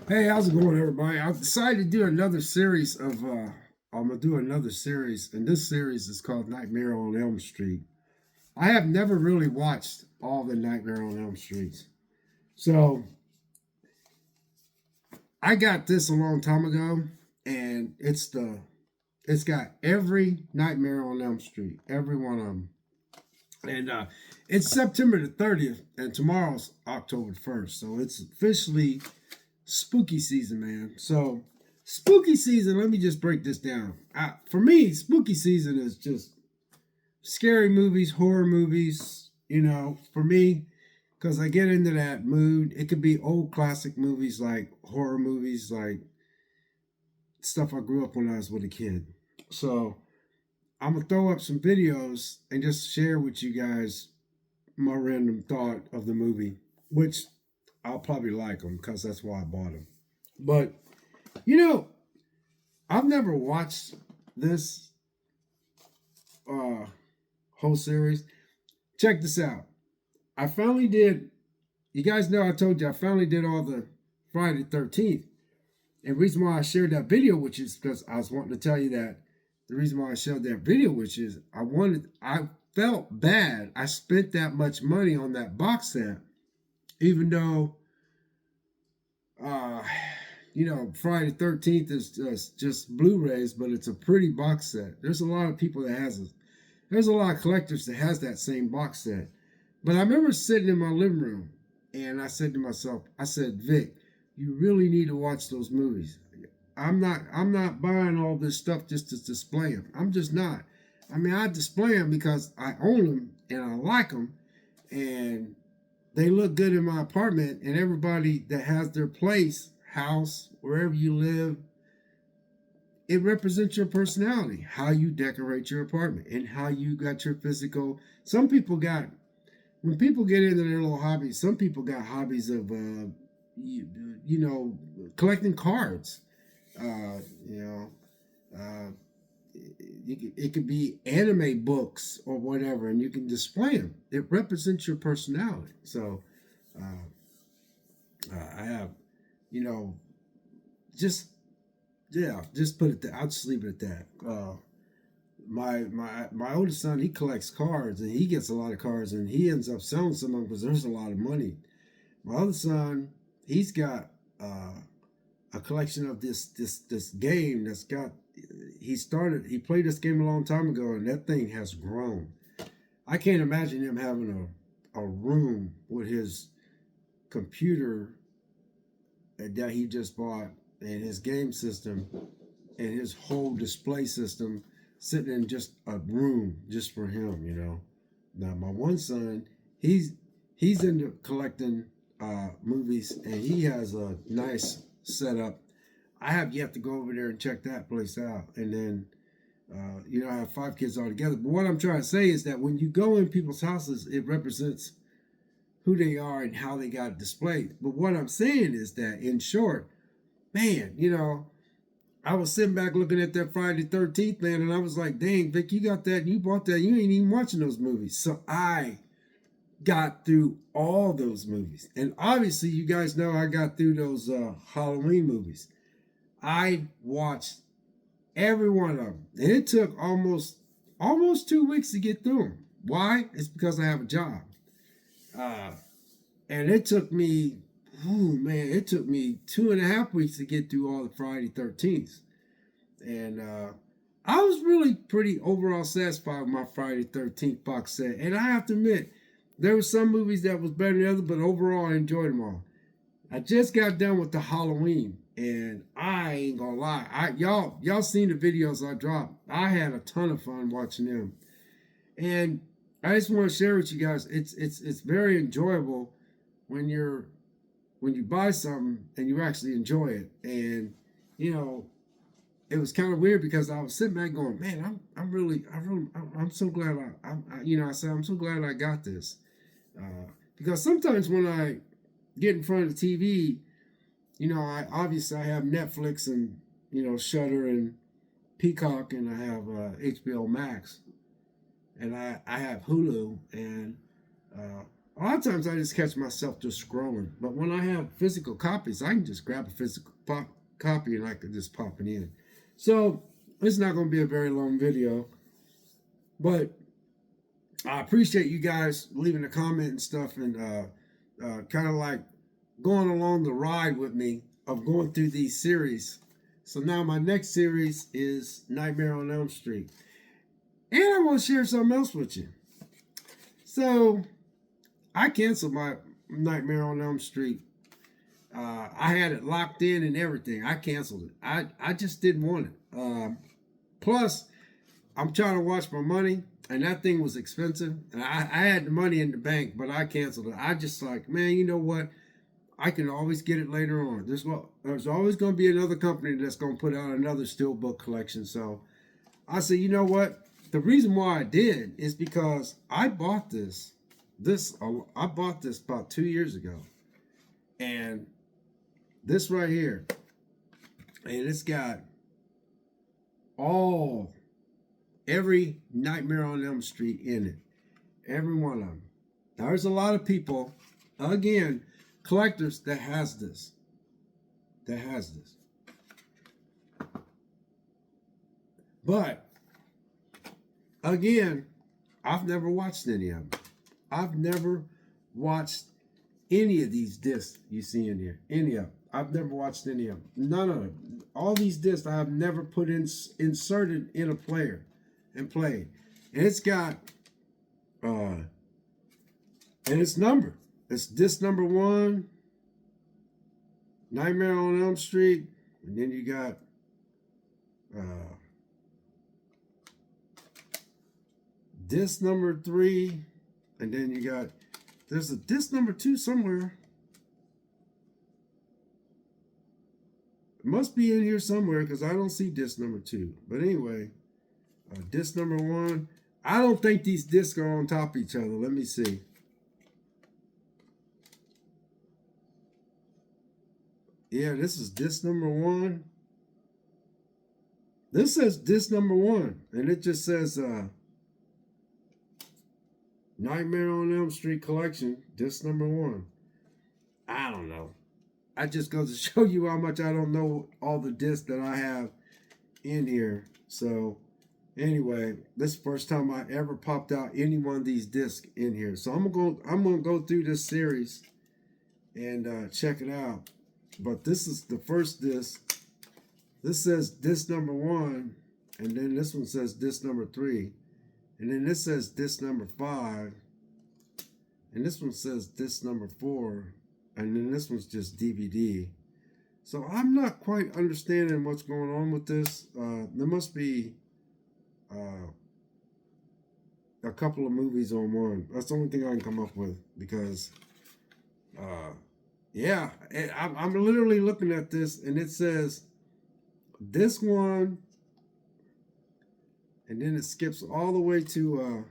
Hey, how's it going, everybody? I decided to do another series of. I'm gonna do another series, and this series is called Nightmare on Elm Street. I have never really watched all the Nightmare on Elm Streets, so I got this a long time ago, and it's got every Nightmare on Elm Street, every one of them, and it's September the 30th, and tomorrow's October 1st, so it's officially spooky season, man. So, spooky season, let me just break this down. For me, spooky season is just scary movies, horror movies, for me, because I get into that mood. It could be old classic movies like horror movies, like stuff I grew up when I was with a kid. So, I'm going to throw up some videos and just share with you guys my random thought of the movie, which I'll probably like them because that's why I bought them. But you know, I've never watched this uh, whole series. Check this out. I finally did. You guys know I told you I finally did all the Friday the 13th. And the reason why I shared that video, which is because I was wanting to tell you that the reason why I shared that video, which is I felt bad. I spent that much money on that box set, even though uh, Friday the 13th is just Blu-rays, but it's a pretty box set. There's a lot of people that there's a lot of collectors that has that same box set. But I remember sitting in my living room and I said to myself, I said, Vic, you really need to watch those movies. I'm not buying all this stuff just to display them. I'm just not. I mean, I display them because I own them and I like them, and they look good in my apartment, and everybody that has their place, house, wherever you live, it represents your personality, how you decorate your apartment, and how you got your physical. Some people got, when people get into their little hobbies, some people got hobbies of, you, you know, collecting cards. Uh, you know, uh, it could be anime books or whatever, and you can display them. It represents your personality. So, I have, you know, just yeah, just put it there. I'll just leave it at that. My oldest son, he collects cards, and he gets a lot of cards, and he ends up selling some of them because there's a lot of money. My other son, he's got a collection of this game that's got. He played this game a long time ago, and that thing has grown. I can't imagine him having a room with his computer that he just bought and his game system and his whole display system sitting in just a room just for him. Now my one son, he's into collecting movies, and he has a nice setup. I have yet to go over there and check that place out. And then I have 5 kids altogether. But what I'm trying to say is that when you go in people's houses, it represents who they are and how they got displayed. But what I'm saying is that, in short, man, I was sitting back looking at that Friday the 13th, man, and I was like, dang, Vic, you got that, you bought that, you ain't even watching those movies. So I got through all those movies. And obviously, you guys know I got through those Halloween movies. I watched every one of them. And it took almost 2 weeks to get through them. Why? It's because I have a job. Uh, and it took me, it took me 2.5 weeks to get through all the Friday 13th. And I was really pretty overall satisfied with my Friday 13th box set. And I have to admit, there were some movies that was better than others, but overall I enjoyed them all. I just got done with the Halloween, and I ain't gonna lie. Y'all seen the videos I dropped. I had a ton of fun watching them. And I just want to share with you guys, it's very enjoyable when you buy something and you actually enjoy it. And you know, it was kind of weird because I was sitting back going, man, I'm so glad I said I'm so glad I got this, because sometimes when I get in front of the TV, I obviously I have Netflix and Shutter and Peacock, and I have HBO Max, and I have Hulu, and A lot of times I just catch myself just scrolling. But when I have physical copies, I can just grab a physical copy and I can just pop it in. So it's not going to be a very long video. But I appreciate you guys leaving a comment and stuff, and kind of like going along the ride with me of going through these series. So now my next series is Nightmare on Elm Street. And I want to share something else with you. So I canceled my Nightmare on Elm Street. I had it locked in and everything. I canceled it. I just didn't want it. Plus, I'm trying to watch my money, and that thing was expensive. And I had the money in the bank, but I canceled it. I just like, man, you know what? I can always get it later on. There's always going to be another company that's going to put out another steelbook collection. So I said, you know what? The reason why I did is because I bought this. I bought this about 2 years ago, and this right here, and it's got every Nightmare on Elm Street in it, every one of them. There's a lot of people, again, collectors that has this. But again, I've never watched any of them. I've never watched any of these discs you see in here. Any of them. I've never watched any of them. None of them. All these discs I have never inserted in a player and played. And it's got, and it's numbered. It's disc number 1, Nightmare on Elm Street, and then you got disc number 3, and then you got, there's a disc number 2 somewhere. It must be in here somewhere because I don't see disc number 2. But anyway, disc number 1. I don't think these discs are on top of each other. Let me see. Yeah, this is disc number 1. This says disc number 1, and it just says Nightmare on Elm Street Collection, disc number 1. I don't know. That just goes to show you how much I don't know all the discs that I have in here. So anyway, this is the first time I ever popped out any one of these discs in here. So I'm gonna go through this series and check it out. But this is the first disc. This says disc number 1, and then this one says disc number 3, and then this says disc number 5, and this one says disc number 4, and then this one's just DVD. So I'm not quite understanding what's going on with this. There must be a couple of movies on one. That's the only thing I can come up with, because yeah, I'm literally looking at this, and it says this one, and then it skips all the way to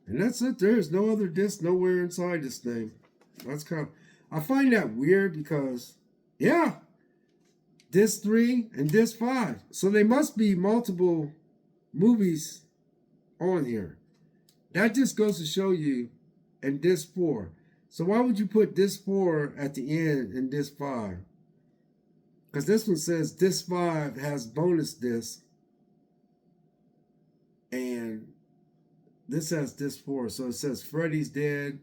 and that's it. There's no other disc nowhere inside this thing. That's kind of, I find that weird because, yeah, disc 3 and disc 5. So they must be multiple movies on here. That just goes to show you. And disc 4. So why would you put disc 4 at the end in disc 5? Because this one says disc 5 has bonus disc, and this has disc 4. So it says Freddy's Dead.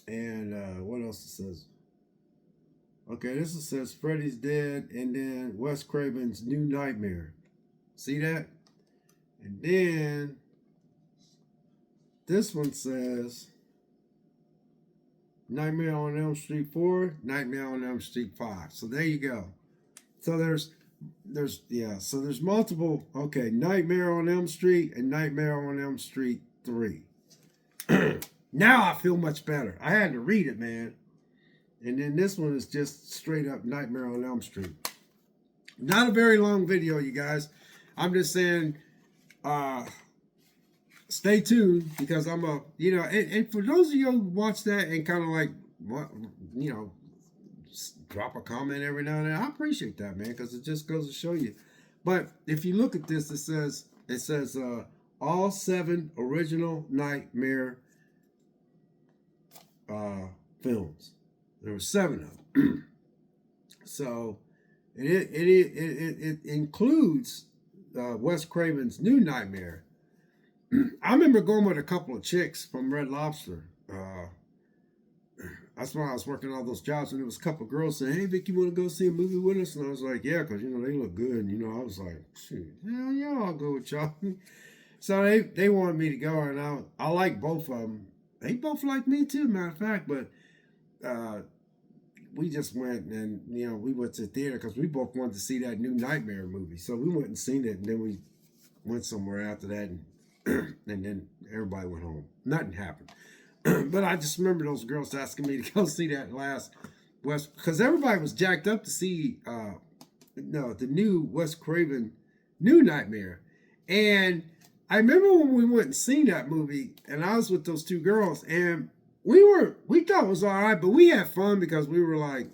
And what else it says? Okay, this one says Freddy's Dead, and then Wes Craven's New Nightmare. See that? And then this one says Nightmare on Elm Street 4, Nightmare on Elm Street 5. So there you go. So there's multiple, okay, Nightmare on Elm Street and Nightmare on Elm Street 3. Now I feel much better. I had to read it, man. And then this one is just straight up Nightmare on Elm Street. Not a very long video, you guys. I'm just saying, stay tuned, because I'm and for those of you who watch that and kind of like, drop a comment every now and then, I appreciate that, man, because it just goes to show you. But if you look at this, it says all 7 original Nightmare films. There were 7 of them. So it includes Wes Craven's new Nightmare. I remember going with a couple of chicks from Red Lobster. That's why I was working all those jobs, and there was a couple of girls saying, "Hey, Vic, you want to go see a movie with us?" And I was like, "Yeah," because they look good. And, I was like, "Shoot, hell yeah, I'll go with y'all." So they wanted me to go, and I like both of them. They both like me too, matter of fact. But we just went, and we went to the theater because we both wanted to see that new Nightmare movie. So we went and seen it, and then we went somewhere after that, and and then everybody went home. Nothing happened. But I just remember those girls asking me to go see that last West, because everybody was jacked up to see the new Wes Craven new Nightmare. And I remember when we went and seen that movie, and I was with those 2 girls, and we thought it was all right, but we had fun because we were like,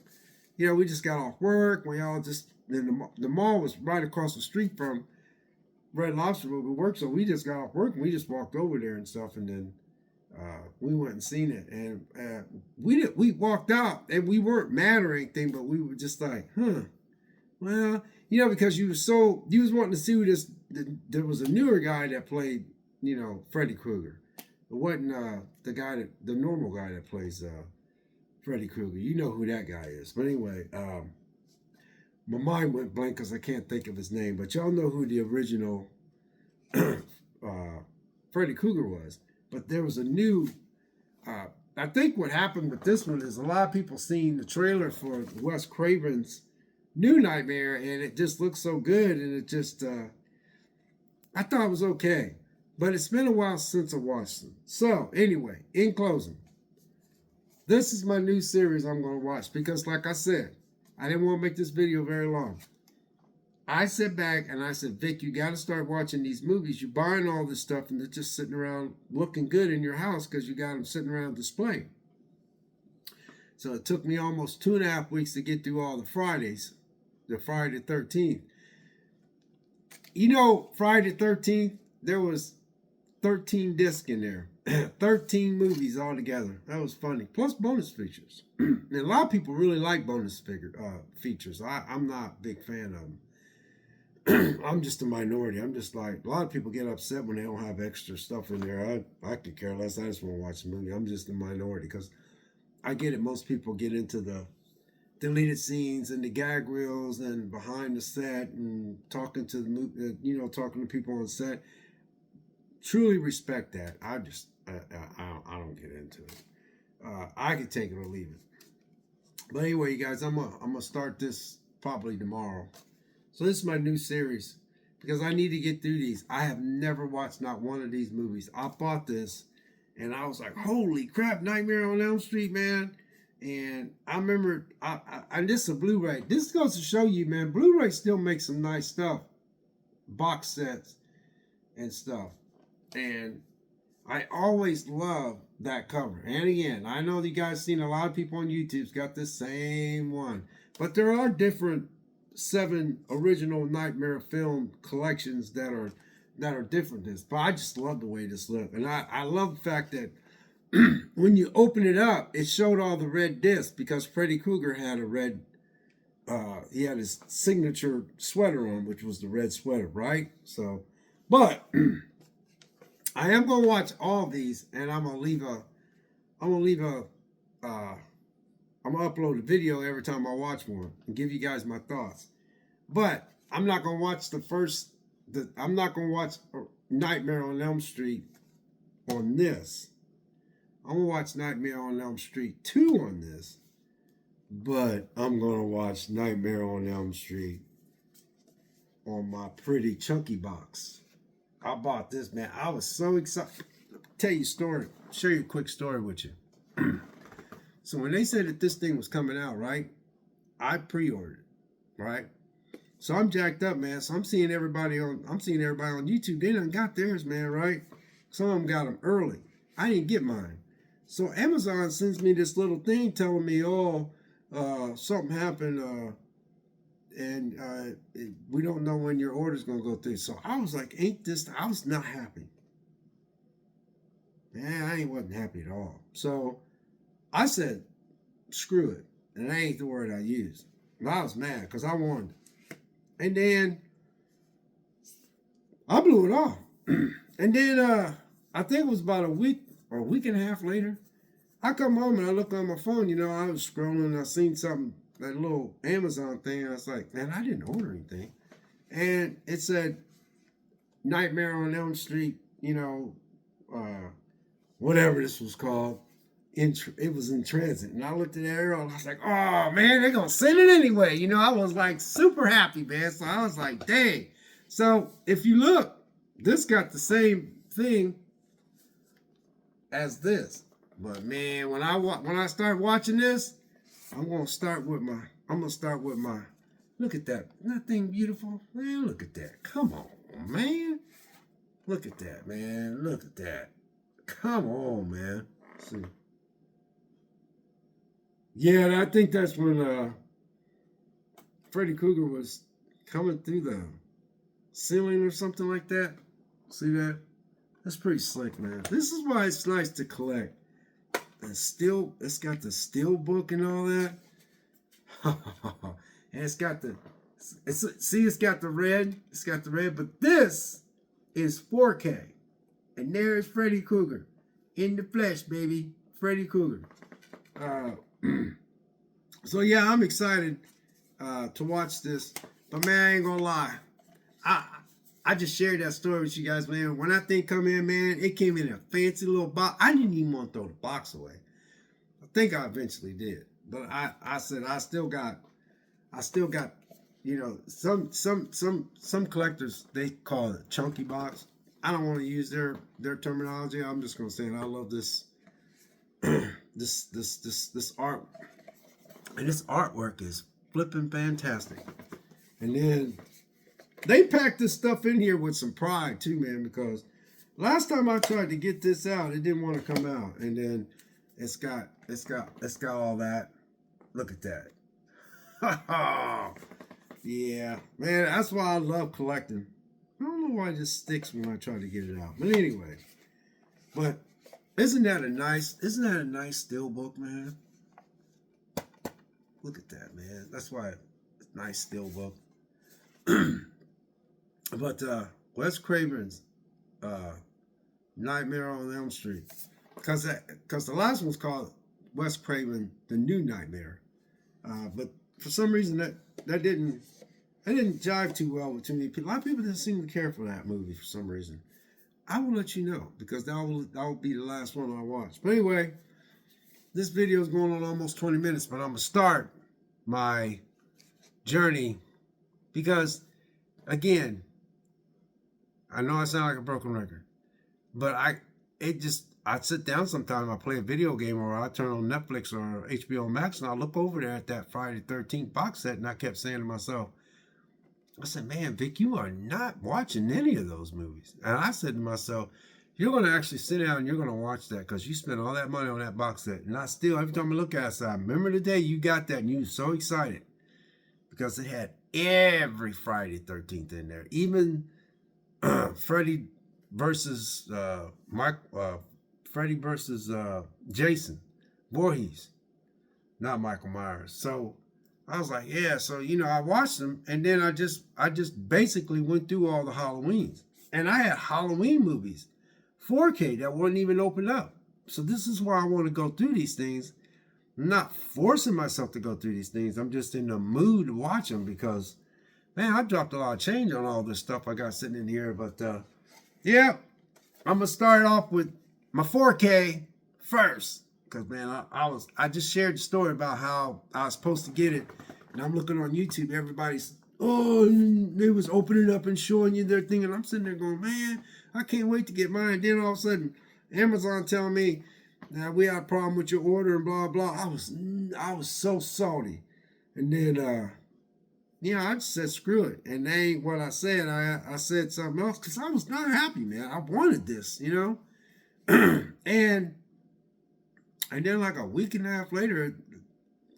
we just got off work. We all just, and the mall was right across the street from Red Lobster where we worked, so we just got off work and we just walked over there and stuff, and then we went and seen it, and we walked out, and we weren't mad or anything, but we were just like, well, because you was wanting to see who there was a newer guy that played, Freddy Krueger. It wasn't the normal guy that plays Freddy Krueger. You know who that guy is. But anyway, my mind went blank because I can't think of his name, but y'all know who the original Freddy Krueger was. But there was a new, I think what happened with this one is a lot of people seen the trailer for Wes Craven's new Nightmare, and it just looks so good, and it just, I thought it was okay. But it's been a while since I watched them. So, anyway, in closing, this is my new series I'm going to watch because, like I said, I didn't want to make this video very long. I sat back and I said, Vic, you got to start watching these movies. You're buying all this stuff and they're just sitting around looking good in your house because you got them sitting around displaying. So it took me almost 2.5 weeks to get through all the Fridays, the Friday the 13th. Friday the 13th, there was 13 discs in there. 13 movies altogether. That was funny. Plus bonus features. And a lot of people really like bonus features. I'm not a big fan of them. I'm just a minority. I'm just like, a lot of people get upset when they don't have extra stuff in there. I could care less. I just want to watch the movie. I'm just a minority because I get it. Most people get into the deleted scenes and the gag reels and behind the set and talking to the movie, talking to people on set. Truly respect that. I don't get into it. I could take it or leave it. But anyway, you guys, I'm gonna start this probably tomorrow. So this is my new series because I need to get through these. I have never watched not one of these movies. I bought this and I was like, holy crap, Nightmare on Elm Street, man. And I remember, this is a Blu-ray. This goes to show you, man, Blu-ray still makes some nice stuff. Box sets and stuff. And I always love that cover. And again, I know you guys seen a lot of people on YouTube's got the same one. But there are different 7 original Nightmare film collections that are different than this. But I just love the way this looks. And I love the fact that when you open it up, it showed all the red discs because Freddy Krueger had a red, he had his signature sweater on, which was the red sweater, right? So, but I am going to watch all these, and I'm going to upload a video every time I watch one and give you guys my thoughts. But I'm not going to watch I'm not going to watch Nightmare on Elm Street on this. I'm going to watch Nightmare on Elm Street 2 on this. But I'm going to watch Nightmare on Elm Street on my pretty chunky box. I bought this, man. I was so excited. Tell you a story. Share you a quick story with you. So when they said that this thing was coming out, right? I pre-ordered it, right? So I'm jacked up, man. So I'm seeing everybody on YouTube. They done got theirs, man, right? Some of them got them early. I didn't get mine. So Amazon sends me this little thing telling me, something happened, and we don't know when your order's gonna go through. So I was like, I was not happy. Man, I wasn't happy at all. So I said, screw it. And that ain't the word I used. But I was mad because I wanted it. And then I blew it off. And then I think it was about a week or a week and a half later, I come home and I look on my phone. I was scrolling and I seen something, that little Amazon thing. And I was like, man, I didn't order anything. And it said Nightmare on Elm Street, whatever this was called. It was in transit. And I looked at the arrow and I was like, oh man, they're gonna send it anyway. I was like super happy, man. So I was like, dang. So if you look, this got the same thing as this. But man, when I start watching this, I'm gonna start with my look at that. Isn't that thing beautiful? Man, look at that. Come on, man. Look at that, man. Look at that. Come on, man. See. Yeah, I think that's when Freddy Krueger was coming through the ceiling or something like that. See that? That's pretty slick, man. This is why it's nice to collect. And still, it's got the steel book and all that. And it's got the red. It's got the red, but this is 4K. And there's Freddy Krueger in the flesh, baby. Freddy Krueger. So yeah, I'm excited to watch this. But man, I ain't gonna lie. I just shared that story with you guys, man. When that thing come in, man, it came in a fancy little box. I didn't even want to throw the box away. I think I eventually did. But I said I still got, some collectors, they call it chunky box. I don't want to use their terminology. I'm just gonna say it. I love this this art. And this artwork is flipping fantastic. And then they packed this stuff in here with some pride too, man, because last time I tried to get this out, it didn't want to come out. And then it's got all that. Look at that. Yeah, man, that's why I love collecting. I don't know why it just sticks when I try to get it out. But anyway, isn't that a nice steel book, man? Look at that, man. That's why it's a nice steel book. But Wes Craven's Nightmare on Elm Street, because the last one's called Wes Craven: The New Nightmare, but for some reason that didn't jive too well with too many people. A lot of people didn't seem to care for that movie for some reason. I will let you know, because that will be the last one I watch. But anyway, this video is going on almost 20 minutes, but I'm gonna start my journey because, again, I know I sound like a broken record, but I sit down sometime, I play a video game, or I turn on Netflix or HBO Max, and I look over there at that Friday the 13th box set, and I kept saying to myself, I said, man, Vic, you are not watching any of those movies. And I said to myself, you're going to actually sit down and you're going to watch that, because you spent all that money on that box set. And I still, every time I look at it, I say, I remember the day you got that and you were so excited, because it had every Friday the 13th in there. Even Freddy versus Jason Voorhees, not Michael Myers. So I was like, yeah. So I watched them, and then I just basically went through all the Halloweens, and I had Halloween movies 4K that wasn't even opened up. So this is why I want to go through these things. I'm not forcing myself to go through these things. I'm just in the mood to watch them, because, man, I dropped a lot of change on all this stuff I got sitting in here. But yeah, I'm gonna start off with my 4K first, because, man, I just shared the story about how I was supposed to get it, and I'm looking on YouTube. Everybody's, they was opening up and showing you their thing, and I'm sitting there going, man, I can't wait to get mine. And then all of a sudden, Amazon telling me that we had a problem with your order and blah blah. I was so salty, and then I just said screw it, and that ain't what I said. I said something else, because I was not happy, man. I wanted this, and then like a week and a half later,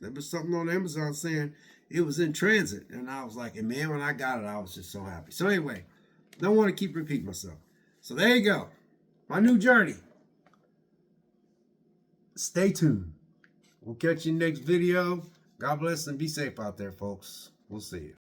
there was something on Amazon saying it was in transit, and I was like, and man, when I got it, I was just so happy. So anyway, don't want to keep repeating myself. So there you go, my new journey. stay tuned. We'll catch you next video. God bless and be safe out there, folks. We'll see you.